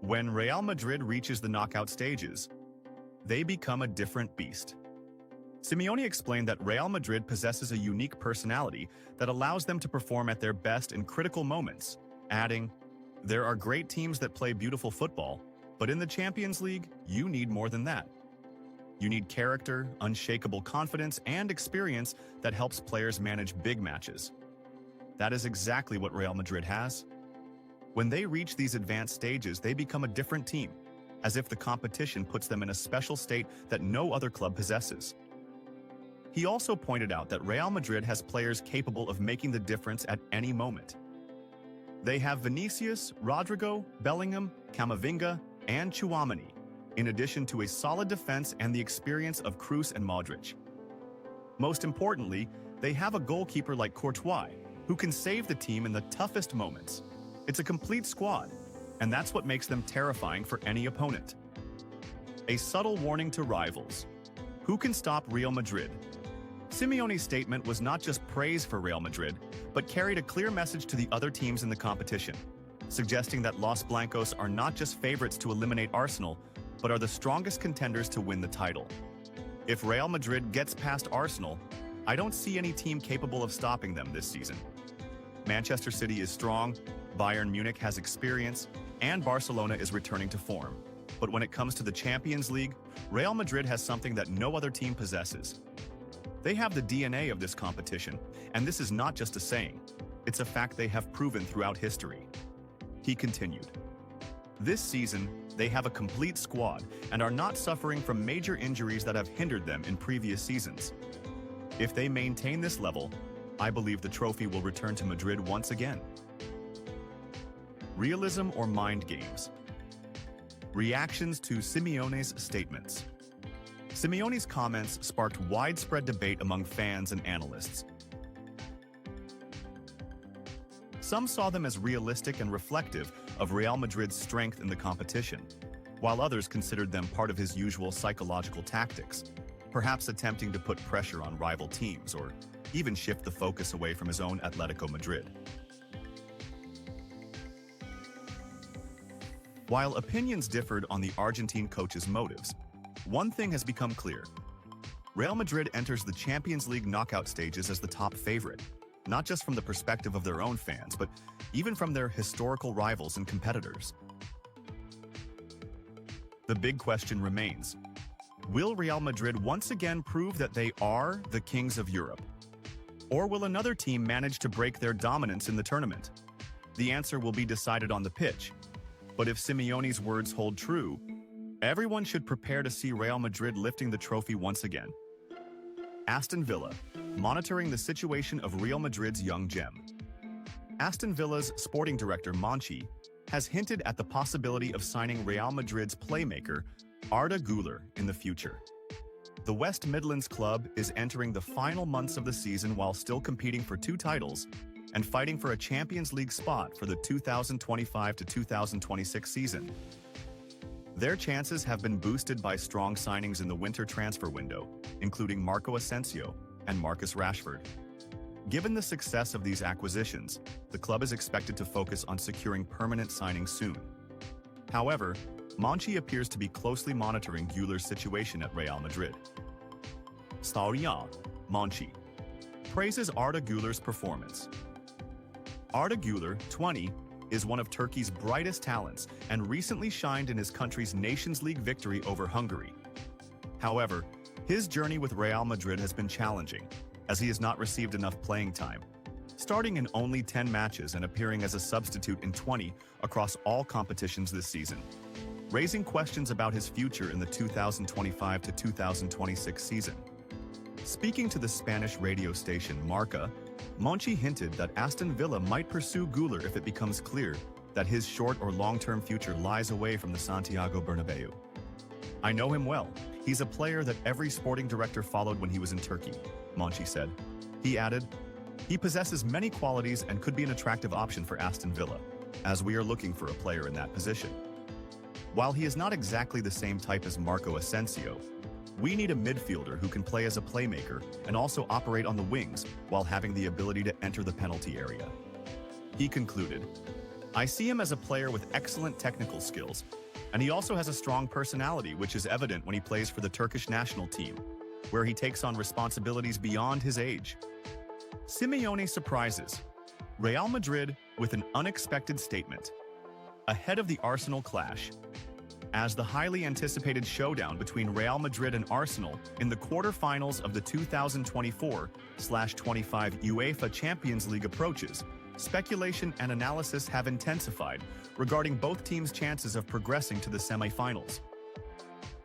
When Real Madrid reaches the knockout stages, they become a different beast. Simeone explained that Real Madrid possesses a unique personality that allows them to perform at their best in critical moments, adding, "There are great teams that play beautiful football, but in the Champions League, you need more than that. You need character, unshakable confidence, and experience that helps players manage big matches." That is exactly what Real Madrid has. When they reach these advanced stages, they become a different team, as if the competition puts them in a special state that no other club possesses. He also pointed out that Real Madrid has players capable of making the difference at any moment. They have Vinicius, Rodrigo, Bellingham, Camavinga, and Tchouaméni, in addition to a solid defense and the experience of Kroos and Modric. Most importantly, they have a goalkeeper like Courtois, who can save the team in the toughest moments. It's a complete squad, and that's what makes them terrifying for any opponent. A subtle warning to rivals. Who can stop Real Madrid? Simeone's statement was not just praise for Real Madrid, but carried a clear message to the other teams in the competition, suggesting that Los Blancos are not just favorites to eliminate Arsenal, but are the strongest contenders to win the title. If Real Madrid gets past Arsenal, I don't see any team capable of stopping them this season. Manchester City is strong, Bayern Munich has experience, and Barcelona is returning to form. But when it comes to the Champions League, Real Madrid has something that no other team possesses. They have the DNA of this competition, and this is not just a saying. It's a fact they have proven throughout history. He continued. This season, they have a complete squad and are not suffering from major injuries that have hindered them in previous seasons. If they maintain this level, I believe the trophy will return to Madrid once again. Realism or mind games? Reactions to Simeone's statements. Simeone's comments sparked widespread debate among fans and analysts. Some saw them as realistic and reflective of Real Madrid's strength in the competition, while others considered them part of his usual psychological tactics, perhaps attempting to put pressure on rival teams or even shift the focus away from his own Atletico Madrid. While opinions differed on the Argentine coach's motives, one thing has become clear. Real Madrid enters the Champions League knockout stages as the top favorite, not just from the perspective of their own fans, but even from their historical rivals and competitors. The big question remains, will Real Madrid once again prove that they are the kings of Europe? Or will another team manage to break their dominance in the tournament? The answer will be decided on the pitch. But if Simeone's words hold true, everyone should prepare to see Real Madrid lifting the trophy once again. Aston Villa, monitoring the situation of Real Madrid's young gem. Aston Villa's sporting director Monchi has hinted at the possibility of signing Real Madrid's playmaker Arda Güler in the future. The West Midlands club is entering the final months of the season while still competing for 2 titles and fighting for a Champions League spot for the 2025 to 2026 season. Their chances have been boosted by strong signings in the winter transfer window, including Marco Asensio and Marcus Rashford. Given the success of these acquisitions, the club is expected to focus on securing permanent signings soon. However, Monchi appears to be closely monitoring Güler's situation at Real Madrid. Staria, Monchi, praises Arda Güler's performance. Arda Güler, 20, is one of Turkey's brightest talents and recently shined in his country's Nations League victory over Hungary. However, his journey with Real Madrid has been challenging, as he has not received enough playing time, starting in only 10 matches and appearing as a substitute in 20 across all competitions this season, raising questions about his future in the 2025 to 2026 season. Speaking to the Spanish radio station Marca, Monchi hinted that Aston Villa might pursue Güler if it becomes clear that his short or long-term future lies away from the Santiago Bernabeu. "I know him well. He's a player that every sporting director followed when he was in Turkey," Monchi said. He added, "He possesses many qualities and could be an attractive option for Aston Villa, as we are looking for a player in that position. While he is not exactly the same type as Marco Asensio, we need a midfielder who can play as a playmaker and also operate on the wings while having the ability to enter the penalty area." He concluded, I see him as a player with excellent technical skills, and he also has a strong personality, which is evident when he plays for the Turkish national team, where he takes on responsibilities beyond his age. Simeone surprises Real Madrid with an unexpected statement ahead of the Arsenal clash. As the highly anticipated showdown between Real Madrid and Arsenal in the quarterfinals of the 2024-25 UEFA Champions League approaches, speculation and analysis have intensified regarding both teams' chances of progressing to the semi-finals.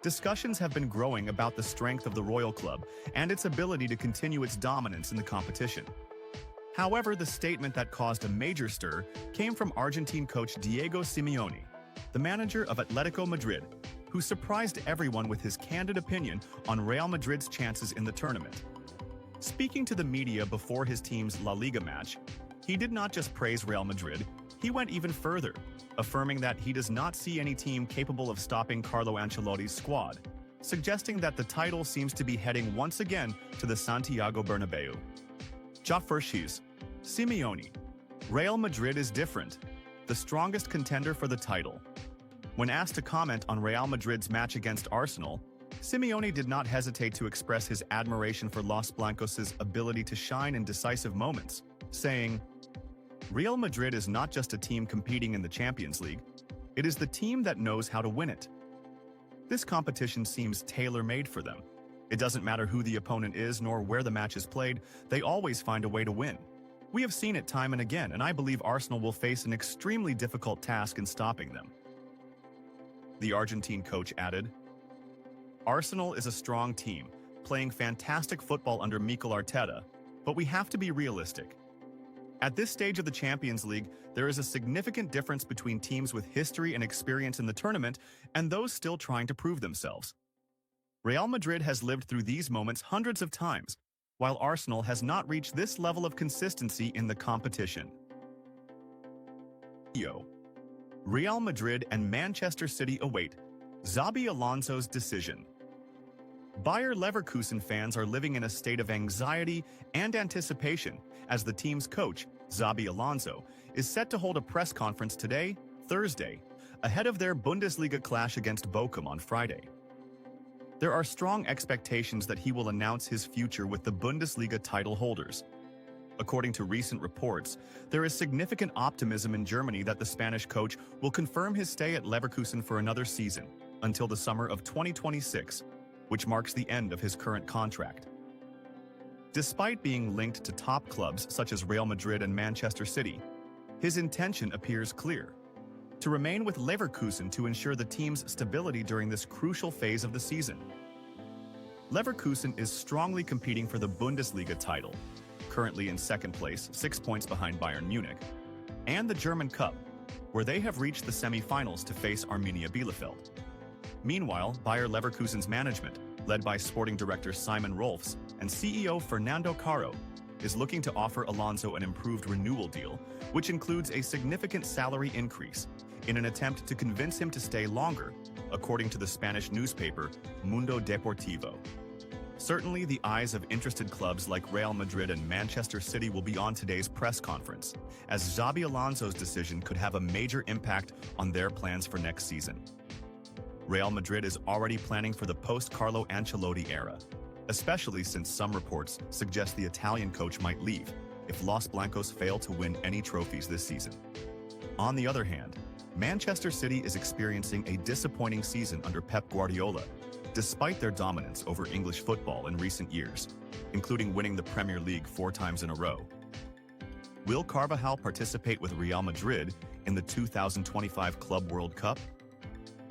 Discussions have been growing about the strength of the Royal Club and its ability to continue its dominance in the competition. However, the statement that caused a major stir came from Argentine coach Diego Simeone, the manager of Atletico Madrid, who surprised everyone with his candid opinion on Real Madrid's chances in the tournament. Speaking to the media before his team's La Liga match, he did not just praise Real Madrid, he went even further, affirming that he does not see any team capable of stopping Carlo Ancelotti's squad, suggesting that the title seems to be heading once again to the Santiago Bernabeu. Jaffershis, Simeone. Real Madrid is different, the strongest contender for the title. When asked to comment on Real Madrid's match against Arsenal, Simeone did not hesitate to express his admiration for Los Blancos' ability to shine in decisive moments, saying, "Real Madrid is not just a team competing in the Champions League, it is the team that knows how to win it. This competition seems tailor-made for them. It doesn't matter who the opponent is nor where the match is played, they always find a way to win. We have seen it time and again, and I believe Arsenal will face an extremely difficult task in stopping them." The Argentine coach added, "Arsenal is a strong team, playing fantastic football under Mikel Arteta, but we have to be realistic. At this stage of the Champions League, there is a significant difference between teams with history and experience in the tournament and those still trying to prove themselves. Real Madrid has lived through these moments hundreds of times, while Arsenal has not reached this level of consistency in the competition." Real Madrid and Manchester City await Xabi Alonso's decision. Bayer Leverkusen fans are living in a state of anxiety and anticipation as the team's coach, Xabi Alonso, is set to hold a press conference today, Thursday, ahead of their Bundesliga clash against Bochum on Friday. There are strong expectations that he will announce his future with the Bundesliga title holders. According to recent reports, there is significant optimism in Germany that the Spanish coach will confirm his stay at Leverkusen for another season, until the summer of 2026, which marks the end of his current contract. Despite being linked to top clubs such as Real Madrid and Manchester City, his intention appears clear: to remain with Leverkusen to ensure the team's stability during this crucial phase of the season. Leverkusen is strongly competing for the Bundesliga title, currently in second place, 6 points behind Bayern Munich, and the German Cup, where they have reached the semi-finals to face Arminia Bielefeld. Meanwhile, Bayer Leverkusen's management, led by sporting director Simon Rolfs and CEO Fernando Caro, is looking to offer Alonso an improved renewal deal, which includes a significant salary increase, in an attempt to convince him to stay longer, according to the Spanish newspaper Mundo Deportivo. Certainly, the eyes of interested clubs like Real Madrid and Manchester City will be on today's press conference, as Xabi Alonso's decision could have a major impact on their plans for next season. Real Madrid is already planning for the post-Carlo Ancelotti era, especially since some reports suggest the Italian coach might leave if Los Blancos fail to win any trophies this season. On the other hand, Manchester City is experiencing a disappointing season under Pep Guardiola, despite their dominance over English football in recent years, including winning the Premier League 4 times in a row. Will Carvajal participate with Real Madrid in the 2025 Club World Cup?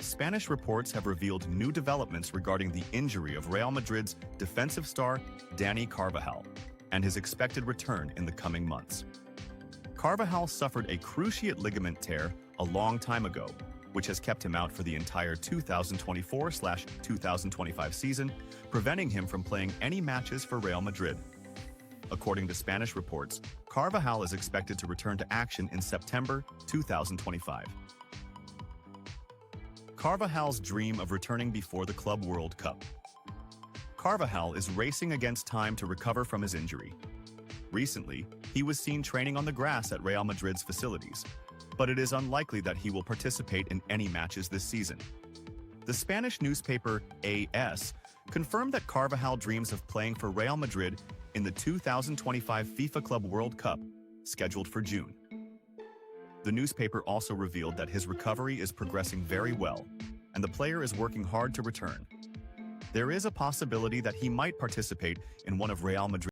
Spanish reports have revealed new developments regarding the injury of Real Madrid's defensive star Dani Carvajal and his expected return in the coming months. Carvajal suffered a cruciate ligament tear a long time ago, which has kept him out for the entire 2024-2025 season, preventing him from playing any matches for Real Madrid. According to Spanish reports, Carvajal is expected to return to action in September 2025. Carvajal's dream of returning before the Club World Cup. Carvajal is racing against time to recover from his injury. Recently, he was seen training on the grass at Real Madrid's facilities. but it is unlikely that he will participate in any matches this season. The Spanish newspaper AS confirmed that Carvajal dreams of playing for Real Madrid in the 2025 FIFA Club World Cup, scheduled for June. The newspaper also revealed that his recovery is progressing very well, and the player is working hard to return. There is a possibility that he might participate in one of Real Madrid's